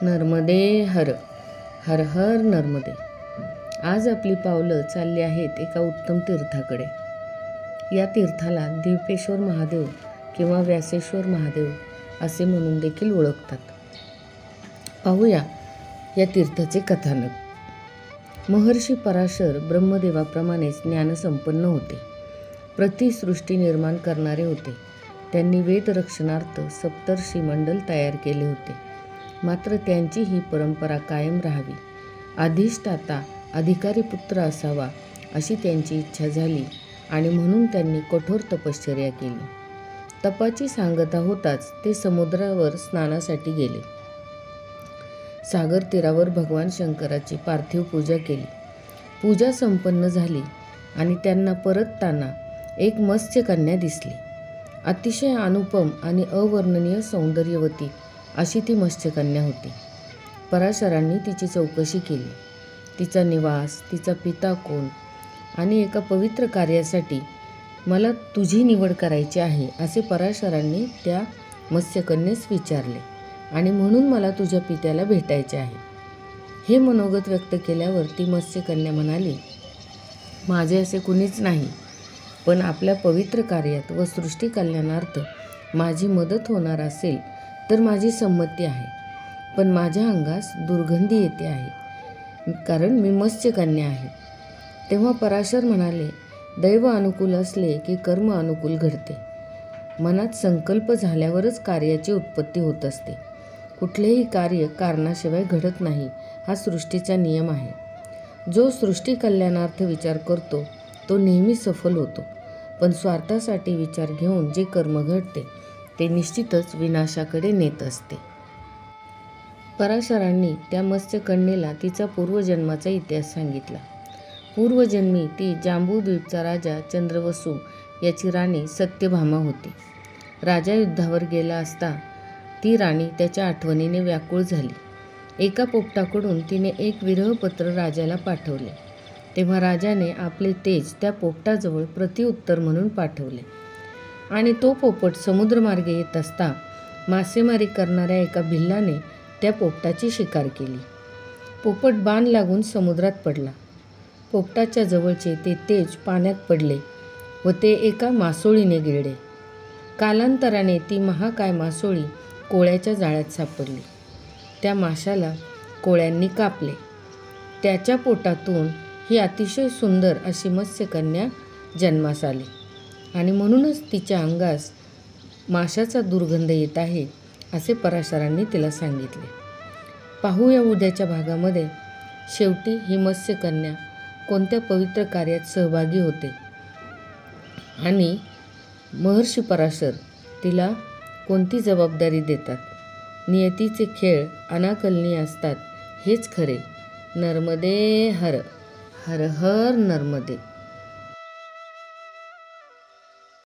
नर्मदे हर, हर हर नर्मदे. आज आपली पावलं चालली आहेत एका उत्तम तीर्थाकडे. या तीर्थाला द्वीपेश्वर महादेव किंवा व्यासेश्वर महादेव असे म्हणून देखील ओळखतात. पाहूया या तीर्थाचे कथानक. महर्षी पराशर ब्रह्मदेवाप्रमाणेच ज्ञानसंपन्न होते. प्रतिसृष्टी निर्माण करणारे होते. त्यांनी वेदरक्षणार्थ सप्तर्षी मंडल तयार केले होते. मात्र त्यांची ही परंपरा कायम राहावी, अधिष्ठाता अधिकारी पुत्र असावा अशी त्यांची इच्छा झाली आणि म्हणून त्यांनी कठोर तपश्चर्या केली. तपाची सांगता होताच ते समुद्रावर स्नानासाठी गेले. सागर तीरावर भगवान शंकराची पार्थिव पूजा केली. पूजा संपन्न झाली आणि त्यांना परतताना एक मत्स्यकन्या दिसली. अतिशय अनुपम आणि अवर्णनीय सौंदर्यवती अशी ती मत्स्यकन्या होती. पराशरांनी तिची चौकशी केली. तिचा निवास, तिचा पिता कोण आणि एका पवित्र कार्यासाठी मला तुझी निवड करायची आहे असे पराशरांनी त्या मत्स्यकन्येस विचारले आणि म्हणून मला तुझ्या पित्याला भेटायचे आहे. हे मनोगत व्यक्त केल्यावर ती मत्स्यकन्या म्हणाली, माझे असे कुणीच नाही, पण आपल्या पवित्र कार्यात व सृष्टी कल्याणार्थ माझी मदत होणार असेल तर माझी संमती आहे. पण माझ्या अंगास दुर्गंधी येते आहे, कारण मी मत्स्यकन्या आहे. तेव्हा पराशर म्हणाले, दैव अनुकूल असले की कर्म अनुकूल घडते. मनात संकल्प झाल्यावरच कार्याची उत्पत्ती होत असते. कुठलेही कार्य कारणाशिवाय घडत नाही, हा सृष्टीचा नियम आहे. जो सृष्टी कल्याणार्थ विचार करतो तो नेहमी सफल होतो, पण स्वार्थासाठी विचार घेऊन जे कर्म घडते ते निश्चितच विनाशाकडे नेत असते. पराशरांनी त्या मत्स्यकन्येला तिचा पूर्वजन्माचा इतिहास सांगितला. पूर्वजन्मी ती जांबूद्वीपचा राजा चंद्रवसू याची राणी सत्यभामा होती. राजा युद्धावर गेला असता ती राणी त्याच्या आठवणीने व्याकुळ झाली. एका पोपटाकडून तिने एक विरहपत्र राजाला पाठवले. तेव्हा राजाने आपले तेज त्या पोपटाजवळ प्रतिउत्तर म्हणून पाठवले आणि तो पोपट समुद्रमार्गे येत असता मासेमारी करणाऱ्या एका भिल्लाने त्या पोपटाची शिकार केली. पोपट बाण लागून समुद्रात पडला. पोपटाच्या जवळचे ते तेज पाण्यात पडले व ते एका मासोळीने गिळले. कालांतराने ती महाकाय मासोळी कोळ्याच्या जाळ्यात सापडली. त्या माशाला कोळ्यांनी कापले. त्याच्या पोटातून ही अतिशय सुंदर अशी मत्स्यकन्या जन्मास आली आणि म्हणूनच तिच्या अंगास माशाचा दुर्गंध येत आहे असे पराशरांनी तिला सांगितले. पाहूया उद्याच्या भागामध्ये शेवटी ही मत्स्यकन्या कोणत्या पवित्र कार्यात सहभागी होते आणि महर्षी पराशर तिला कोणती जबाबदारी देतात. नियतीचे खेळ अनाकलनीय असतात, हेच खरे. नर्मदे हर, हर हर नर्मदे.